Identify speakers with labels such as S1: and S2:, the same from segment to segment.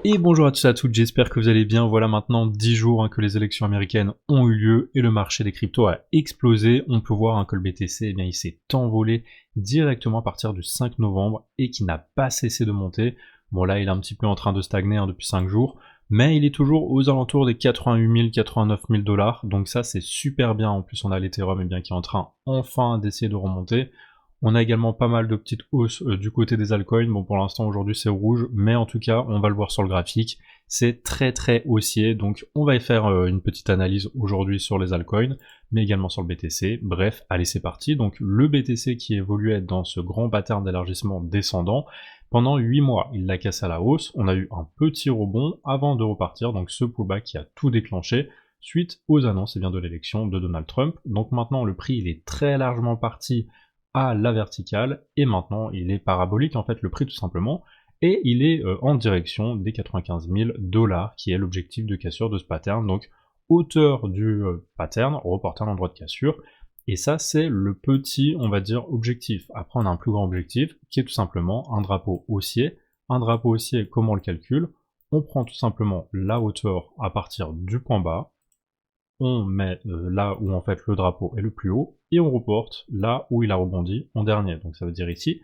S1: Et bonjour à tous et à toutes, j'espère que vous allez bien. Voilà maintenant 10 jours que les élections américaines ont eu lieu et le marché des cryptos a explosé. On peut voir que le BTC, il s'est envolé directement à partir du 5 novembre et qui n'a pas cessé de monter. Bon là, il est un petit peu en train de stagner depuis 5 jours, mais il est toujours aux alentours des 88 000, 89 000 $. Donc ça, c'est super bien. En plus, on a l'Ethereum qui est en train enfin d'essayer de remonter. On a également pas mal de petites hausses du côté des altcoins. Bon, pour l'instant, aujourd'hui, c'est rouge, mais en tout cas, on va le voir sur le graphique. C'est très haussier, donc on va faire une petite analyse aujourd'hui sur les altcoins, mais également sur le BTC. Bref, allez, c'est parti. Donc, le BTC qui évoluait dans ce grand pattern d'élargissement descendant, pendant 8 mois, il l'a cassé à la hausse. On a eu un petit rebond avant de repartir, donc ce pullback qui a tout déclenché suite aux annonces de l'élection de Donald Trump. Donc maintenant, le prix, il est très largement parti à la verticale, et maintenant il est parabolique en fait le prix tout simplement, et il est en direction des 95 000 $, qui est l'objectif de cassure de ce pattern, donc hauteur du pattern, reporter l'endroit de cassure, et ça c'est le petit, on va dire, objectif. Après on a un plus grand objectif, qui est tout simplement un drapeau haussier. Un drapeau haussier, comment on le calcule? On prend tout simplement la hauteur à partir du point bas, on met là où en fait le drapeau est le plus haut, et on reporte là où il a rebondi en dernier, donc ça veut dire ici,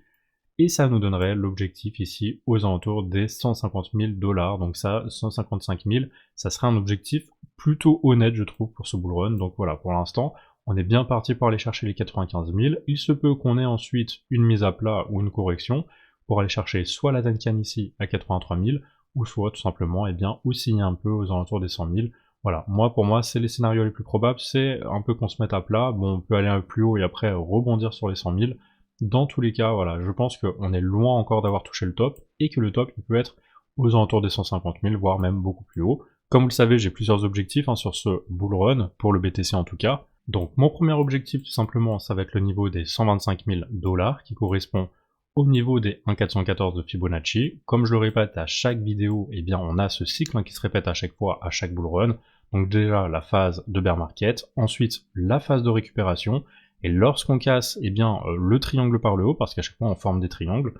S1: et ça nous donnerait l'objectif ici aux alentours des 150 000 $, donc ça, 155 000, ça serait un objectif plutôt honnête je trouve pour ce bullrun. Donc voilà, pour l'instant, on est bien parti pour aller chercher les 95 000, il se peut qu'on ait ensuite une mise à plat ou une correction, pour aller chercher soit la Tenkan ici à 83 000, ou soit tout simplement osciller un peu aux alentours des 100 000, voilà, pour moi, c'est les scénarios les plus probables, c'est un peu qu'on se mette à plat, bon, on peut aller un peu plus haut et après rebondir sur les 100 000. Dans tous les cas, voilà, je pense qu'on est loin encore d'avoir touché le top, et que le top, il peut être aux alentours des 150 000, voire même beaucoup plus haut. Comme vous le savez, j'ai plusieurs objectifs sur ce bull run, pour le BTC en tout cas. Donc, mon premier objectif, tout simplement, ça va être le niveau des 125 000 $, qui correspond au niveau des 1,414 de Fibonacci. Comme je le répète à chaque vidéo, on a ce cycle qui se répète à chaque fois, à chaque bull run. Donc déjà la phase de bear market, ensuite la phase de récupération, et lorsqu'on casse le triangle par le haut, parce qu'à chaque fois on forme des triangles,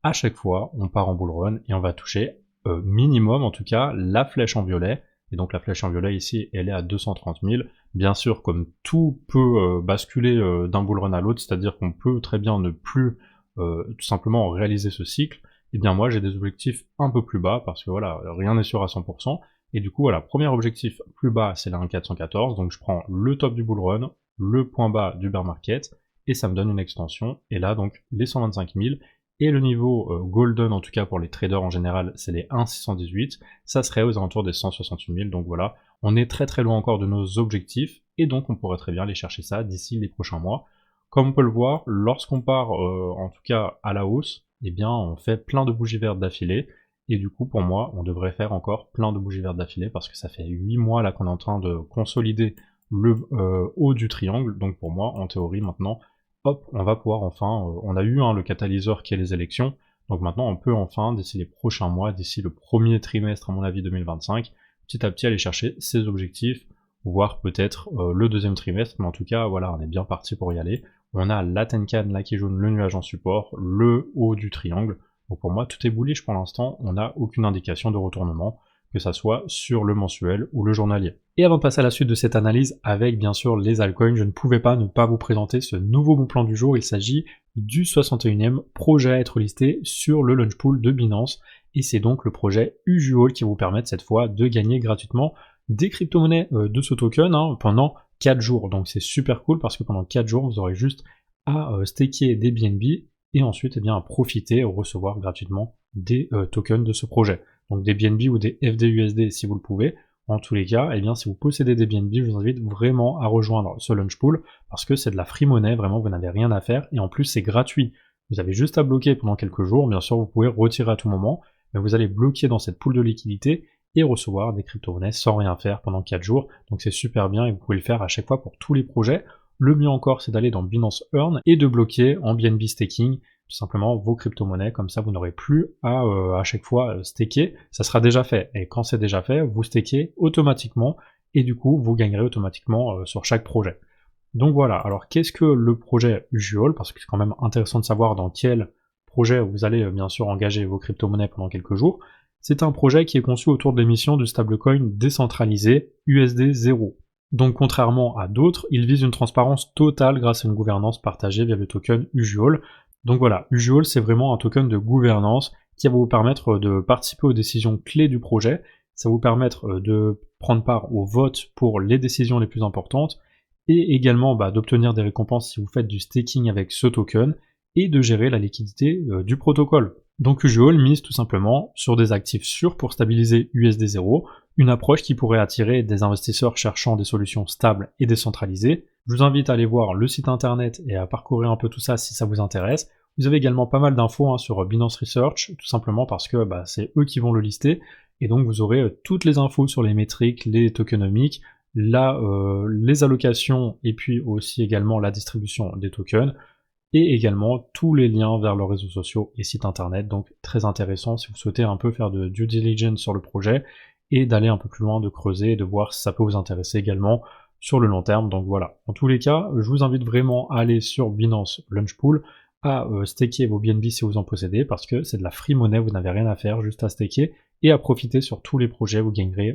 S1: à chaque fois on part en bull run et on va toucher minimum en tout cas la flèche en violet, et donc la flèche en violet ici elle est à 230 000, bien sûr comme tout peut basculer d'un bull run à l'autre, c'est-à-dire qu'on peut très bien ne plus tout simplement réaliser ce cycle, moi j'ai des objectifs un peu plus bas, parce que voilà, rien n'est sûr à 100%, et du coup voilà, premier objectif plus bas c'est la 1,414, donc je prends le top du bull run, le point bas du bear market, et ça me donne une extension, et là donc les 125 000, et le niveau golden en tout cas pour les traders en général c'est les 1,618, ça serait aux alentours des 168 000, donc voilà, on est très loin encore de nos objectifs, et donc on pourrait très bien aller chercher ça d'ici les prochains mois. Comme on peut le voir, lorsqu'on part en tout cas à la hausse, on fait plein de bougies vertes d'affilée, et du coup pour moi on devrait faire encore plein de bougies vertes d'affilée, parce que ça fait 8 mois là qu'on est en train de consolider le haut du triangle, donc pour moi en théorie maintenant, hop, on va pouvoir enfin, on a eu le catalyseur qui est les élections, donc maintenant on peut enfin, d'ici les prochains mois, d'ici le premier trimestre à mon avis 2025, petit à petit aller chercher ces objectifs, voire peut-être le deuxième trimestre, mais en tout cas voilà, on est bien parti pour y aller. On a la Tenkan là qui jaune, le nuage en support, le haut du triangle, donc pour moi tout est bullish pour l'instant, on n'a aucune indication de retournement, que ça soit sur le mensuel ou le journalier. Et avant de passer à la suite de cette analyse avec bien sûr les altcoins, je ne pouvais pas ne pas vous présenter ce nouveau bon plan du jour. Il s'agit du 61e projet à être listé sur le launch pool de Binance, et c'est donc le projet Usual qui va vous permettre cette fois de gagner gratuitement des crypto-monnaies de ce token pendant 4 jours. Donc c'est super cool parce que pendant 4 jours vous aurez juste à staker des BNB et ensuite à profiter ou recevoir gratuitement des tokens de ce projet. Donc des BNB ou des FDUSD si vous le pouvez. En tous les cas, si vous possédez des BNB, je vous invite vraiment à rejoindre ce launch pool parce que c'est de la free money, vraiment vous n'avez rien à faire, et en plus c'est gratuit. Vous avez juste à bloquer pendant quelques jours, bien sûr vous pouvez retirer à tout moment, mais vous allez bloquer dans cette pool de liquidité et recevoir des crypto-monnaies sans rien faire pendant 4 jours, donc c'est super bien et vous pouvez le faire à chaque fois pour tous les projets. Le mieux encore c'est d'aller dans Binance Earn et de bloquer en BNB staking tout simplement vos crypto-monnaies, comme ça vous n'aurez plus à chaque fois staker, ça sera déjà fait, et quand c'est déjà fait, vous stakez automatiquement, et du coup vous gagnerez automatiquement sur chaque projet. Donc voilà, alors qu'est-ce que le projet Usual, parce que c'est quand même intéressant de savoir dans quel projet vous allez bien sûr engager vos crypto-monnaies pendant quelques jours. C'est un projet qui est conçu autour de l'émission du stablecoin décentralisé USD0. Donc contrairement à d'autres, il vise une transparence totale grâce à une gouvernance partagée via le token Usual. Donc voilà, Usual c'est vraiment un token de gouvernance qui va vous permettre de participer aux décisions clés du projet, ça va vous permettre de prendre part au vote pour les décisions les plus importantes, et également d'obtenir des récompenses si vous faites du staking avec ce token, et de gérer la liquidité du protocole. Donc Usual mise tout simplement sur des actifs sûrs pour stabiliser USD0, une approche qui pourrait attirer des investisseurs cherchant des solutions stables et décentralisées. Je vous invite à aller voir le site internet et à parcourir un peu tout ça si ça vous intéresse. Vous avez également pas mal d'infos sur Binance Research, tout simplement parce que c'est eux qui vont le lister, et donc vous aurez toutes les infos sur les métriques, les tokenomics, les allocations, et puis aussi également la distribution des tokens, et également tous les liens vers leurs réseaux sociaux et sites internet, donc très intéressant si vous souhaitez un peu faire de due diligence sur le projet, et d'aller un peu plus loin, de creuser, et de voir si ça peut vous intéresser également sur le long terme. Donc voilà, en tous les cas, je vous invite vraiment à aller sur Binance Launchpool, à staker vos BNB si vous en possédez, parce que c'est de la free money, vous n'avez rien à faire, juste à staker, et à profiter sur tous les projets, vous gagnerez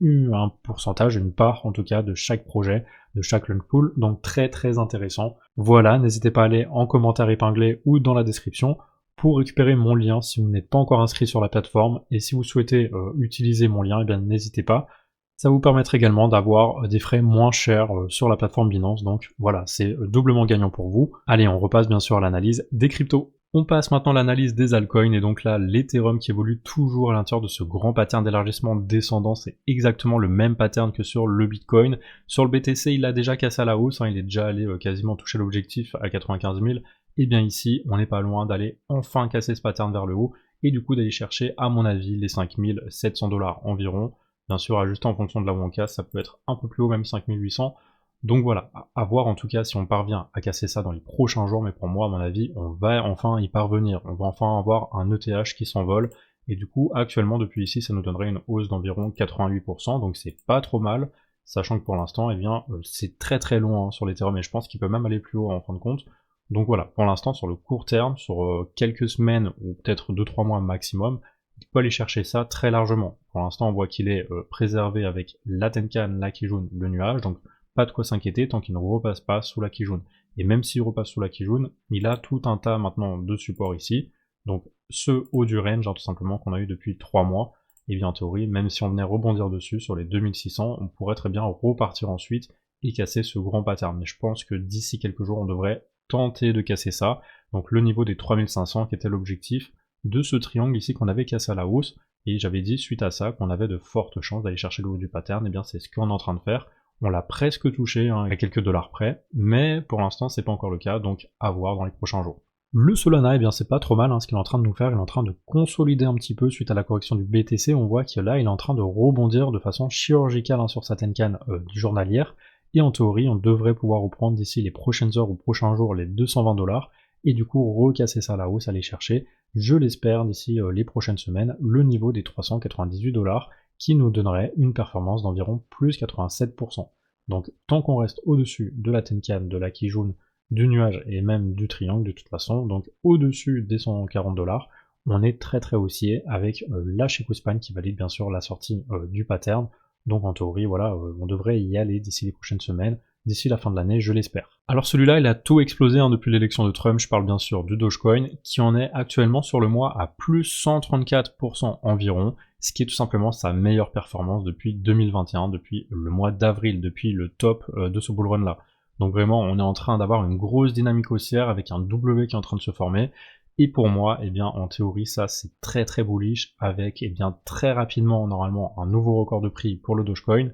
S1: un pourcentage, une part en tout cas de chaque projet, de chaque Launchpool, donc très très intéressant. Voilà, n'hésitez pas à aller en commentaire épinglé ou dans la description pour récupérer mon lien si vous n'êtes pas encore inscrit sur la plateforme, et si vous souhaitez utiliser mon lien, eh bien n'hésitez pas. Ça vous permettra également d'avoir des frais moins chers sur la plateforme Binance, donc voilà, c'est doublement gagnant pour vous. Allez, on repasse bien sûr à l'analyse des cryptos. On passe maintenant à l'analyse des altcoins, et donc là, l'Ethereum qui évolue toujours à l'intérieur de ce grand pattern d'élargissement descendant, c'est exactement le même pattern que sur le Bitcoin. Sur le BTC, il a déjà cassé à la hausse, il est déjà allé quasiment toucher l'objectif à 95 000, et bien ici, on n'est pas loin d'aller enfin casser ce pattern vers le haut, et du coup d'aller chercher, à mon avis, les 5700 $ environ. Bien sûr, ajusté en fonction de là où on casse, ça peut être un peu plus haut, même 5800. Donc voilà, à voir en tout cas si on parvient à casser ça dans les prochains jours, mais pour moi, à mon avis, on va enfin y parvenir. On va enfin avoir un ETH qui s'envole, et du coup, actuellement, depuis ici, ça nous donnerait une hausse d'environ 88%, donc c'est pas trop mal, sachant que pour l'instant, eh bien, c'est très très long sur l'Ethereum, et je pense qu'il peut même aller plus haut en fin de compte. Donc voilà, pour l'instant, sur le court terme, sur quelques semaines, ou peut-être 2-3 mois maximum, il peut aller chercher ça très largement. Pour l'instant, on voit qu'il est préservé avec la Tenkan, la Kijun, le nuage, donc pas de quoi s'inquiéter tant qu'il ne repasse pas sous la Kijun. Et même s'il repasse sous la Kijun, il a tout un tas maintenant de supports ici, donc ce haut du range, tout simplement, qu'on a eu depuis 3 mois, et bien en théorie, même si on venait rebondir dessus sur les 2600, on pourrait très bien repartir ensuite et casser ce grand pattern. Mais je pense que d'ici quelques jours, on devrait tenter de casser ça, donc le niveau des 3500 qui était l'objectif de ce triangle ici qu'on avait cassé à la hausse, et j'avais dit suite à ça qu'on avait de fortes chances d'aller chercher le haut du pattern, et bien c'est ce qu'on est en train de faire. On l'a presque touché, à quelques dollars près, mais pour l'instant c'est pas encore le cas, donc à voir dans les prochains jours. Le Solana, eh bien c'est pas trop mal ce qu'il est en train de nous faire, il est en train de consolider un petit peu suite à la correction du BTC, on voit que là il est en train de rebondir de façon chirurgicale sur sa Tenkan journalière, et en théorie on devrait pouvoir reprendre d'ici les prochaines heures ou prochains jours les 220 $, et du coup recasser ça à la hausse, aller chercher, je l'espère d'ici les prochaines semaines, le niveau des 398 $, qui nous donnerait une performance d'environ plus 87%. Donc tant qu'on reste au-dessus de la Tenkan, de la Kijun, du nuage et même du triangle de toute façon, donc au-dessus des 140 $, on est très très haussier avec la Span qui valide bien sûr la sortie du pattern. Donc en théorie, voilà, on devrait y aller d'ici les prochaines semaines, d'ici la fin de l'année, je l'espère. Alors celui-là, il a tout explosé depuis l'élection de Trump, je parle bien sûr du Dogecoin, qui en est actuellement sur le mois à plus 134% environ, ce qui est tout simplement sa meilleure performance depuis 2021, depuis le mois d'avril, depuis le top de ce bull run là. Donc vraiment, on est en train d'avoir une grosse dynamique haussière avec un W qui est en train de se former. Et pour moi, eh bien, en théorie, ça c'est très très bullish, avec très rapidement, normalement, un nouveau record de prix pour le Dogecoin.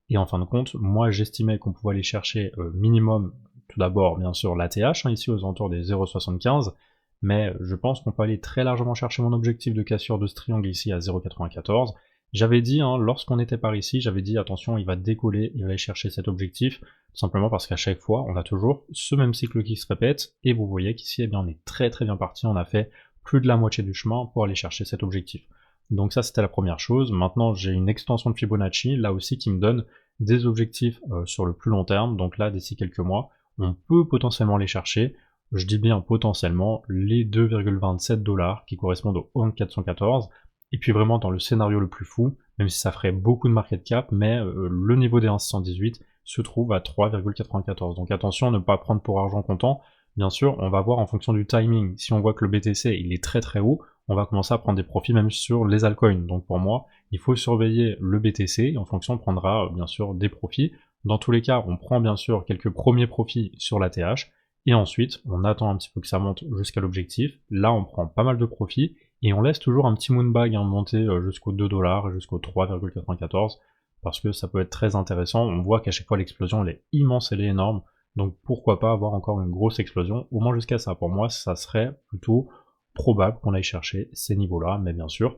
S1: Et en fin de compte, moi j'estimais qu'on pouvait aller chercher minimum, tout d'abord, bien sûr, l'ATH, ici aux alentours des 0,75, mais je pense qu'on peut aller très largement chercher mon objectif de cassure de ce triangle ici à 0,94. J'avais dit, lorsqu'on était par ici, j'avais dit attention, il va décoller, il va aller chercher cet objectif, tout simplement parce qu'à chaque fois, on a toujours ce même cycle qui se répète, et vous voyez qu'ici, eh bien, on est très très bien parti, on a fait plus de la moitié du chemin pour aller chercher cet objectif. Donc ça, c'était la première chose. Maintenant, j'ai une extension de Fibonacci, là aussi, qui me donne des objectifs sur le plus long terme, donc là, d'ici quelques mois, on peut potentiellement les chercher, je dis bien potentiellement, les 2,27 $ qui correspondent au 414, Et puis vraiment dans le scénario le plus fou, même si ça ferait beaucoup de market cap, mais le niveau des 1,618 se trouve à 3,94. Donc attention à ne pas prendre pour argent comptant. Bien sûr, on va voir en fonction du timing. Si on voit que le BTC il est très haut, on va commencer à prendre des profits même sur les altcoins. Donc pour moi, il faut surveiller le BTC et en fonction on prendra bien sûr des profits. Dans tous les cas, on prend bien sûr quelques premiers profits sur la TH et ensuite on attend un petit peu que ça monte jusqu'à l'objectif. Là, on prend pas mal de profits et on laisse toujours un petit moonbag monter jusqu'aux 2$ et jusqu'aux 3,94 parce que ça peut être très intéressant. On voit qu'à chaque fois l'explosion elle est immense, elle est énorme. Donc pourquoi pas avoir encore une grosse explosion, au moins jusqu'à ça. Pour moi, ça serait plutôt probable qu'on aille chercher ces niveaux-là, mais bien sûr,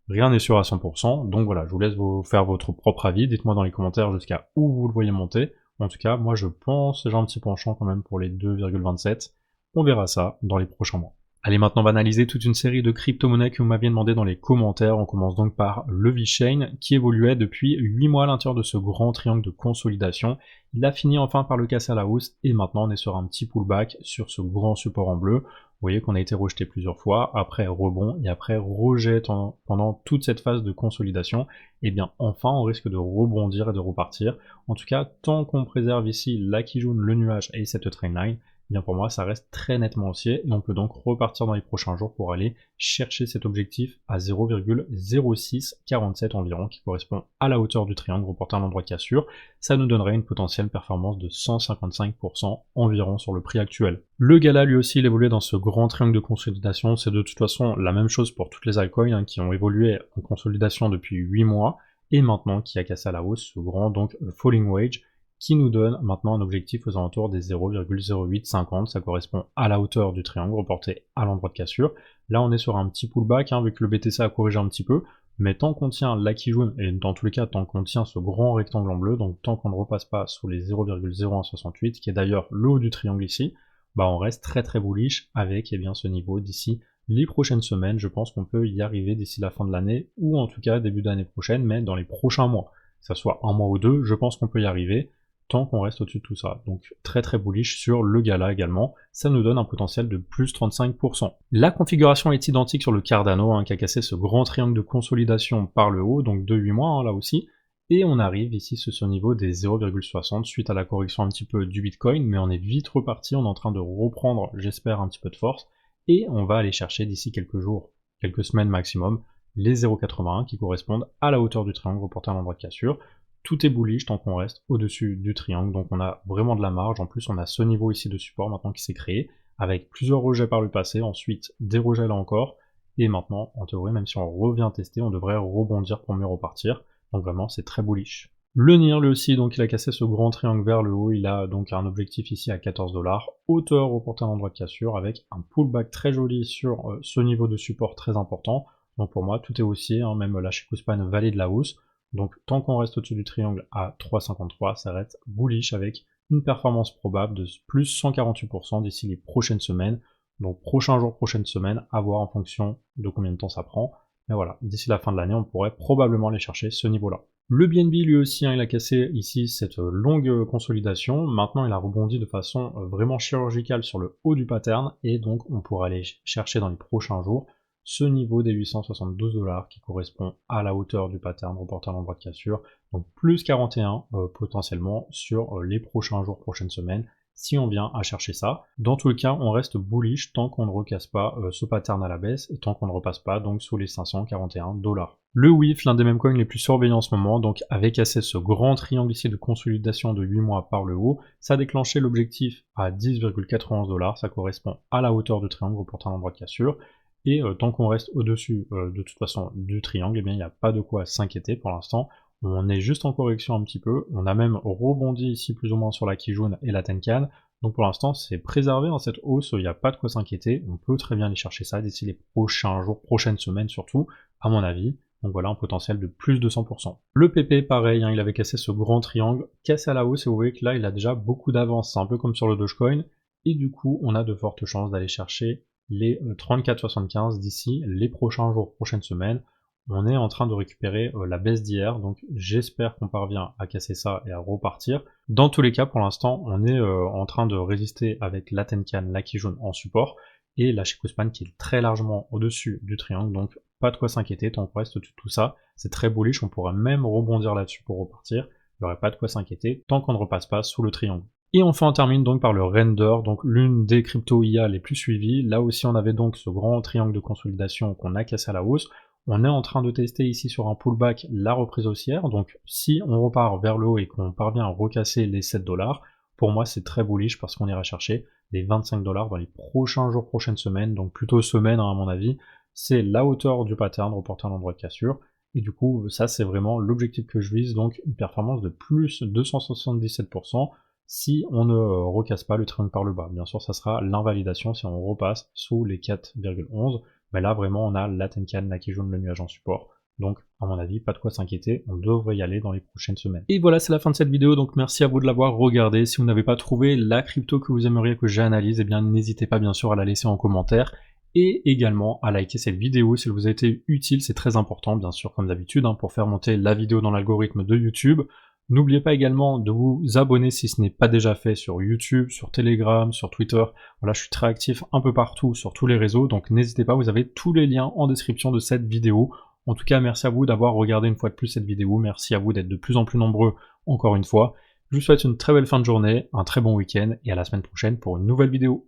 S1: rien n'est sûr à 100%, donc voilà, je vous laisse vous faire votre propre avis, dites-moi dans les commentaires jusqu'à où vous le voyez monter. En tout cas, moi je pense, j'ai un petit penchant quand même pour les 2,27, on verra ça dans les prochains mois. Allez, maintenant on va analyser toute une série de crypto-monnaies que vous m'aviez demandé dans les commentaires. On commence donc par le VeChain qui évoluait depuis 8 mois à l'intérieur de ce grand triangle de consolidation. Il a fini enfin par le casser à la hausse et maintenant on est sur un petit pullback sur ce grand support en bleu. Vous voyez qu'on a été rejeté plusieurs fois, après rebond et après rejet pendant toute cette phase de consolidation. Et bien enfin on risque de rebondir et de repartir. En tout cas, tant qu'on préserve ici la Kijun, le nuage et cette trendline, bien pour moi ça reste très nettement haussier et on peut donc repartir dans les prochains jours pour aller chercher cet objectif à 0,0647 environ qui correspond à la hauteur du triangle reporté à l'endroit de cassure. Ça nous donnerait une potentielle performance de 155% environ sur le prix actuel. Le Gala lui aussi il évoluait dans ce grand triangle de consolidation, c'est de toute façon la même chose pour toutes les altcoins qui ont évolué en consolidation depuis 8 mois et maintenant qui a cassé à la hausse ce grand donc falling wedge qui nous donne maintenant un objectif aux alentours des 0,0850, ça correspond à la hauteur du triangle reporté à l'endroit de cassure. Là on est sur un petit pullback, vu que le BTC a corrigé un petit peu, mais tant qu'on tient la Kijun, et dans tous les cas tant qu'on tient ce grand rectangle en bleu, donc tant qu'on ne repasse pas sous les 0,0168, qui est d'ailleurs le haut du triangle ici, on reste très bullish avec ce niveau d'ici les prochaines semaines. Je pense qu'on peut y arriver d'ici la fin de l'année, ou en tout cas début d'année prochaine, mais dans les prochains mois, que ça soit un mois ou deux, je pense qu'on peut y arriver, tant qu'on reste au-dessus de tout ça. Donc très bullish sur le Gala également, ça nous donne un potentiel de plus 35%. La configuration est identique sur le Cardano qui a cassé ce grand triangle de consolidation par le haut, donc de 8 mois là aussi, et on arrive ici sur ce niveau des 0,60 suite à la correction un petit peu du Bitcoin, mais on est vite reparti, on est en train de reprendre, j'espère, un petit peu de force, et on va aller chercher d'ici quelques jours, quelques semaines maximum, les 0,81 qui correspondent à la hauteur du triangle reporté à l'endroit de cassure. Tout est bullish tant qu'on reste au-dessus du triangle, donc on a vraiment de la marge. En plus on a ce niveau ici de support maintenant qui s'est créé, avec plusieurs rejets par le passé, ensuite des rejets là encore, et maintenant en théorie même si on revient tester, on devrait rebondir pour mieux repartir, donc vraiment c'est très bullish. Le NIR lui aussi, donc il a cassé ce grand triangle vers le haut, il a donc un objectif ici à 14$, hauteur reportée à l'endroit de cassure, avec un pullback très joli sur ce niveau de support très important, donc pour moi tout est haussier, même la Chikuspan valide la hausse. Donc tant qu'on reste au-dessus du triangle à 3,53, ça reste bullish avec une performance probable de plus 148% d'ici les prochaines semaines. Donc prochain jour, prochaine semaine, à voir en fonction de combien de temps ça prend. Mais voilà, d'ici la fin de l'année, on pourrait probablement aller chercher ce niveau-là. Le BNB lui aussi, il a cassé ici cette longue consolidation. Maintenant, il a rebondi de façon vraiment chirurgicale sur le haut du pattern et donc on pourra aller chercher dans les prochains jours ce niveau des 872$ qui correspond à la hauteur du pattern reporté à l'endroit de cassure, donc plus 41 potentiellement sur les prochains jours, prochaines semaines, si on vient à chercher ça. Dans tous les cas, on reste bullish tant qu'on ne recasse pas ce pattern à la baisse et tant qu'on ne repasse pas donc sous les 541$. Le WIF, l'un des mêmes coins les plus surveillés en ce moment, donc avait cassé ce grand triangle ici de consolidation de 8 mois par le haut, ça a déclenché l'objectif à 10,91$, ça correspond à la hauteur du triangle reporté à l'endroit de cassure. Et tant qu'on reste au-dessus de toute façon du triangle, il n'y a pas de quoi s'inquiéter pour l'instant. On est juste en correction un petit peu. On a même rebondi ici plus ou moins sur la Kijun et la Tenkan. Donc pour l'instant, c'est préservé dans cette hausse, il n'y a pas de quoi s'inquiéter. On peut très bien aller chercher ça d'ici les prochains jours, prochaines semaines surtout, à mon avis. Donc voilà, un potentiel de plus de 100%. Le PP, pareil, il avait cassé ce grand triangle, cassé à la hausse, et vous voyez que là, il a déjà beaucoup d'avance. C'est un peu comme sur le Dogecoin. Et du coup, on a de fortes chances d'aller chercher les 34,75 d'ici les prochains jours, prochaines semaines. On est en train de récupérer la baisse d'hier, donc j'espère qu'on parvient à casser ça et à repartir. Dans tous les cas, pour l'instant, on est en train de résister avec la Tenkan, la Kijun en support, et la Chikuspan qui est très largement au-dessus du triangle, donc pas de quoi s'inquiéter, tant qu'on reste au-dessus de tout ça, c'est très bullish, on pourra même rebondir là-dessus pour repartir, il n'y aurait pas de quoi s'inquiéter, tant qu'on ne repasse pas sous le triangle. Et enfin on termine donc par le render, donc l'une des crypto IA les plus suivies, là aussi on avait donc ce grand triangle de consolidation qu'on a cassé à la hausse, on est en train de tester ici sur un pullback la reprise haussière, donc si on repart vers le haut et qu'on parvient à recasser les 7$, pour moi c'est très bullish parce qu'on ira chercher les 25$ dans les prochains jours, prochaines semaines, donc plutôt semaines à mon avis, c'est la hauteur du pattern reporté à l'endroit de cassure, et du coup ça c'est vraiment l'objectif que je vise, donc une performance de plus 277%, si on ne recasse pas le triangle par le bas. Bien sûr ça sera l'invalidation si on repasse sous les 4,11, mais là vraiment on a la Tenkan, la Kijun, le nuage en support, donc à mon avis pas de quoi s'inquiéter, on devrait y aller dans les prochaines semaines. Et voilà, c'est la fin de cette vidéo, donc merci à vous de l'avoir regardé. Si vous n'avez pas trouvé la crypto que vous aimeriez que j'analyse, eh bien n'hésitez pas bien sûr à la laisser en commentaire, et également à liker cette vidéo si elle vous a été utile, c'est très important bien sûr comme d'habitude, pour faire monter la vidéo dans l'algorithme de YouTube. N'oubliez pas également de vous abonner si ce n'est pas déjà fait sur YouTube, sur Telegram, sur Twitter. Voilà, je suis très actif un peu partout sur tous les réseaux, donc n'hésitez pas, vous avez tous les liens en description de cette vidéo. En tout cas, merci à vous d'avoir regardé une fois de plus cette vidéo, merci à vous d'être de plus en plus nombreux encore une fois. Je vous souhaite une très belle fin de journée, un très bon week-end, et à la semaine prochaine pour une nouvelle vidéo.